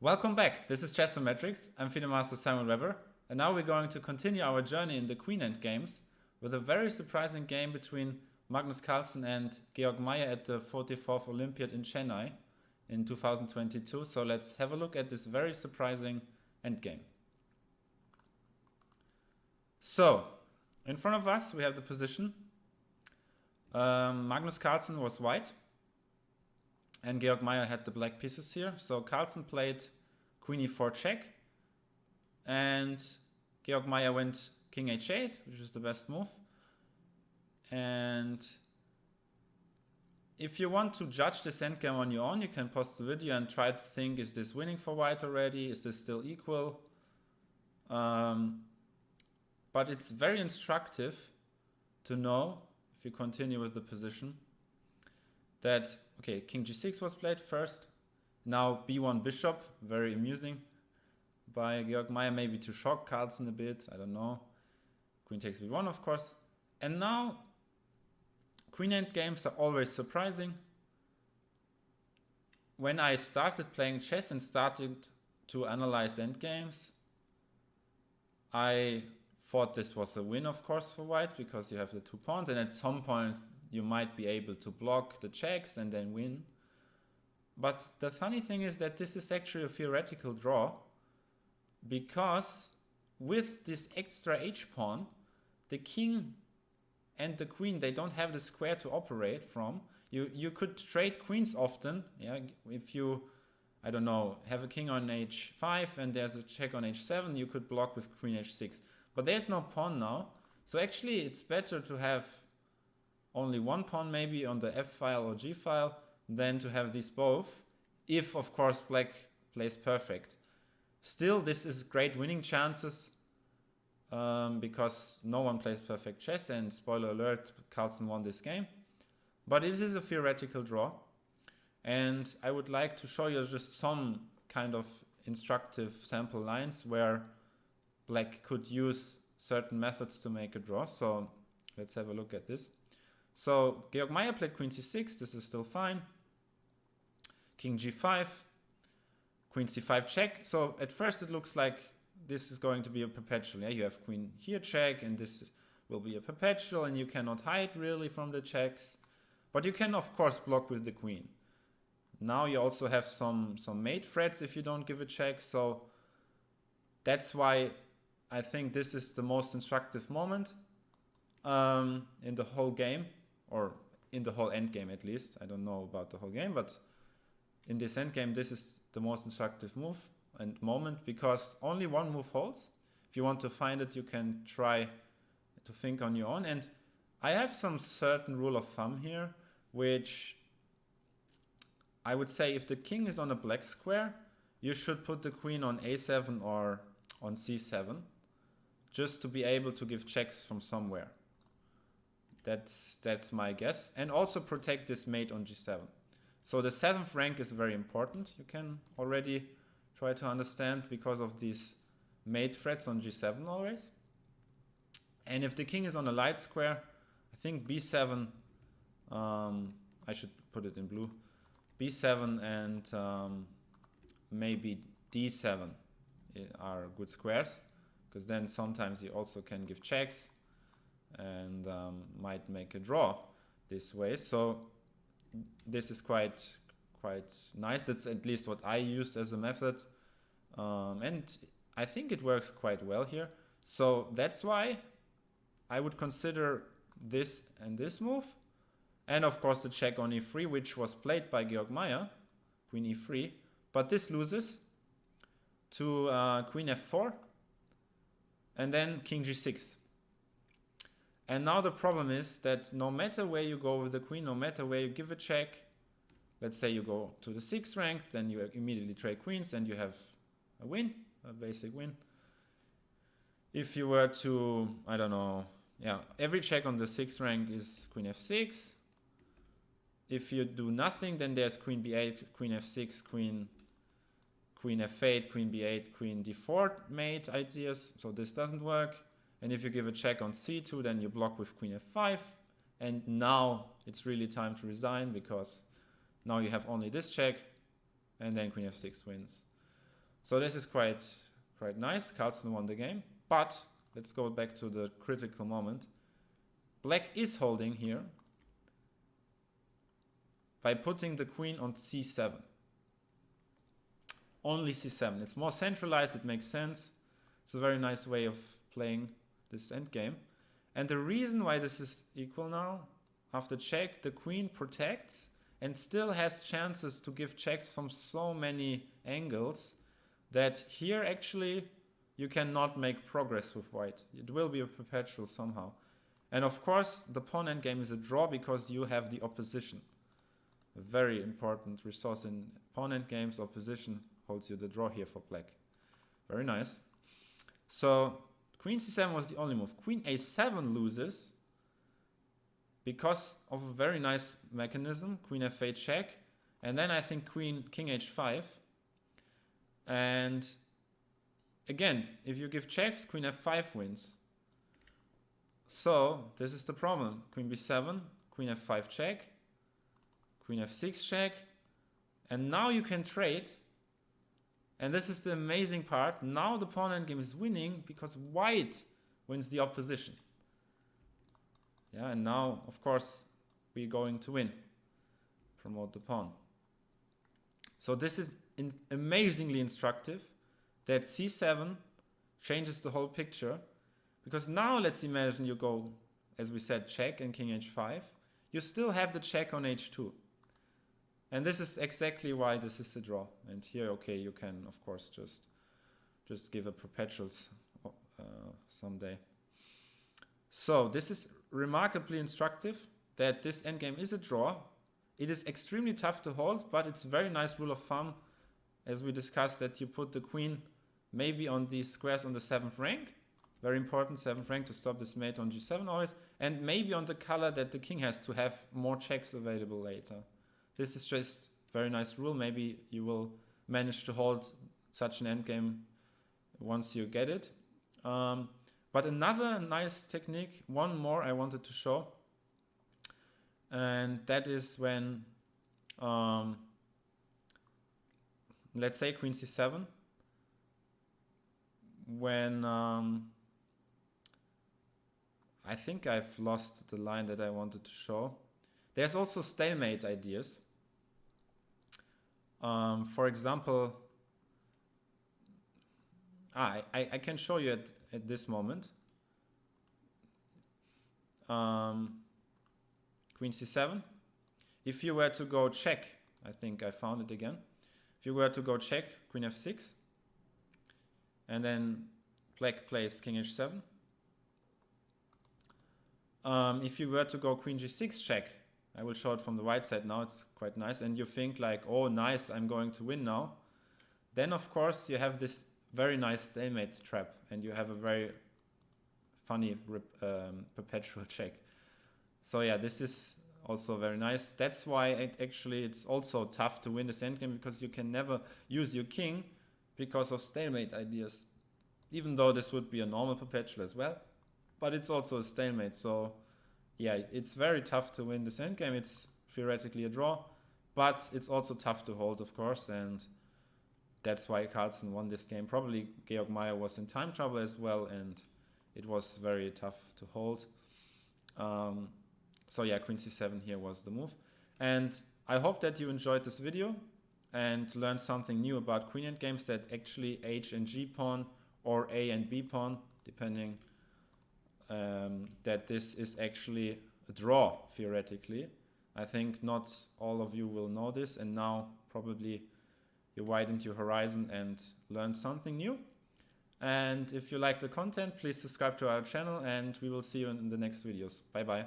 Welcome back. This is Chessometrics. I'm FIDE Master Simon Weber, and now we're going to continue our journey in the Queen endgames with a very surprising game between Magnus Carlsen and Georg Mayer at the 44th Olympiad in Chennai in 2022. So let's have a look at this very surprising endgame. So, in front of us we have the position. Magnus Carlsen was white, and Georg Mayer had the black pieces here. So Carlsen played Queen e4 check, and Georg Mayer went King h8, which is the best move. And if you want to judge this endgame on your own, you can pause the video and try to think, is this winning for white already? Is this still equal? But it's very instructive to know, if you continue with the position, that, okay, King g6 was played first. Now b1 bishop, very amusing by Georg Mayer, maybe to shock Carlsen a bit, I don't know. Queen takes b1, of course. And now, queen endgames are always surprising. When I started playing chess and started to analyze endgames, I thought this was a win, of course, for white, because you have the 2 pawns, and at some point you might be able to block the checks and then win. But the funny thing is that this is actually a theoretical draw, because with this extra h-pawn, the king and the queen, they don't have the square to operate from. You could trade queens often. Yeah, if you, I don't know, have a king on h5 and there's a check on h7, you could block with queen h6. But there's no pawn now. So actually it's better to have only one pawn maybe on the f file or g file than to have these both, if of course black plays perfect. Still, this is great winning chances, because no one plays perfect chess, and spoiler alert, Carlsen won this game. But it is a theoretical draw, and I would like to show you just some kind of instructive sample lines where black could use certain methods to make a draw. So let's have a look at this. So Georg Mayer played queen c6, this is still fine. King g5, queen c5 check. So at first it looks like this is going to be a perpetual. Yeah, you have queen here check, and this will be a perpetual, and you cannot hide really from the checks. But you can of course block with the queen. Now you also have some mate threats if you don't give a check. So that's why I think this is the most instructive moment in the whole game, or in the whole endgame at least. I don't know about the whole game, but in this endgame, this is the most instructive move and moment, because only one move holds. If you want to find it, you can try to think on your own. And I have some certain rule of thumb here, which I would say if the king is on a black square, you should put the queen on a7 or on c7, just to be able to give checks from somewhere. That's my guess. And also protect this mate on g7. So the 7th rank is very important. You can already try to understand, because of these mate threats on g7 always. And if the king is on a light square, I think b7, I should put it in blue, b7 and maybe d7 are good squares, because then sometimes you also can give checks and might make a draw this way. So this is quite nice. That's at least what I used as a method, and I think it works quite well here. So that's why I would consider this and this move, and of course the check on e3, which was played by Georg Mayer, queen e3, but this loses to queen f4, and then king g6. And now the problem is that no matter where you go with the queen, no matter where you give a check, let's say you go to the 6th rank, then you immediately trade queens and you have a win, a basic win. If you were to, I don't know, yeah, every check on the 6th rank is queen f6. If you do nothing, then there's queen b8, queen f6, queen f8, queen b8, queen d4 mate ideas. So this doesn't work. And if you give a check on c2, then you block with queen f5. And now it's really time to resign, because now you have only this check, and then queen f6 wins. So this is quite nice. Carlsen won the game. But let's go back to the critical moment. Black is holding here by putting the queen on c7. Only c7. It's more centralized, it makes sense. It's a very nice way of playing this endgame. And the reason why this is equal now, after check, the queen protects and still has chances to give checks from so many angles that here actually you cannot make progress with white. It will be a perpetual somehow. And of course, the pawn endgame is a draw because you have the opposition. A very important resource in pawn endgames. Opposition holds you the draw here for black. Very nice. So queen c7 was the only move. Queen a7 loses because of a very nice mechanism. Queen f8 check. And then I think king h5. And again, if you give checks, queen f5 wins. So this is the problem. Queen b7, queen f5 check, queen f6 check. And now you can trade. And this is the amazing part. Now the pawn endgame is winning because white wins the opposition. Yeah, and now, of course, we're going to win. Promote the pawn. So this is amazingly instructive that c7 changes the whole picture. Because now let's imagine you go, as we said, check and king h5. You still have the check on h2. And this is exactly why this is a draw. And here, okay, you can, of course, just give a perpetuals someday. So this is remarkably instructive that this endgame is a draw. It is extremely tough to hold, but it's a very nice rule of thumb, as we discussed, that you put the queen maybe on these squares on the 7th rank. Very important, 7th rank, to stop this mate on g7 always. And maybe on the color that the king has to have more checks available later. This is just very nice rule. Maybe you will manage to hold such an endgame once you get it. But another nice technique, one more I wanted to show. And that is when, let's say queen c7. When, I think I've lost the line that I wanted to show. There's also stalemate ideas. For example, I can show you at this moment. Queen c7. If you were to go check, I think I found it again. If you were to go check, queen f6, and then black plays king h7. If you were to go queen g6 check, I will show it from the white side now, it's quite nice, and you think like, oh nice, I'm going to win now. Then of course you have this very nice stalemate trap, and you have a very funny perpetual check. So yeah, this is also very nice. That's why actually it's also tough to win this endgame, because you can never use your king because of stalemate ideas. Even though this would be a normal perpetual as well, but it's also a stalemate. So yeah, it's very tough to win this endgame. It's theoretically a draw, but it's also tough to hold, of course, and that's why Carlsen won this game. Probably Georg Meyer was in time trouble as well, and it was very tough to hold. So yeah, queen c7 here was the move. And I hope that you enjoyed this video and learned something new about queen endgames, that actually h and g pawn or a and b pawn, depending, that this is actually a draw theoretically. I think not all of you will know this, and now probably you widened your horizon and learned something new. And if you like the content, please subscribe to our channel, and we will see you in the next videos. Bye bye.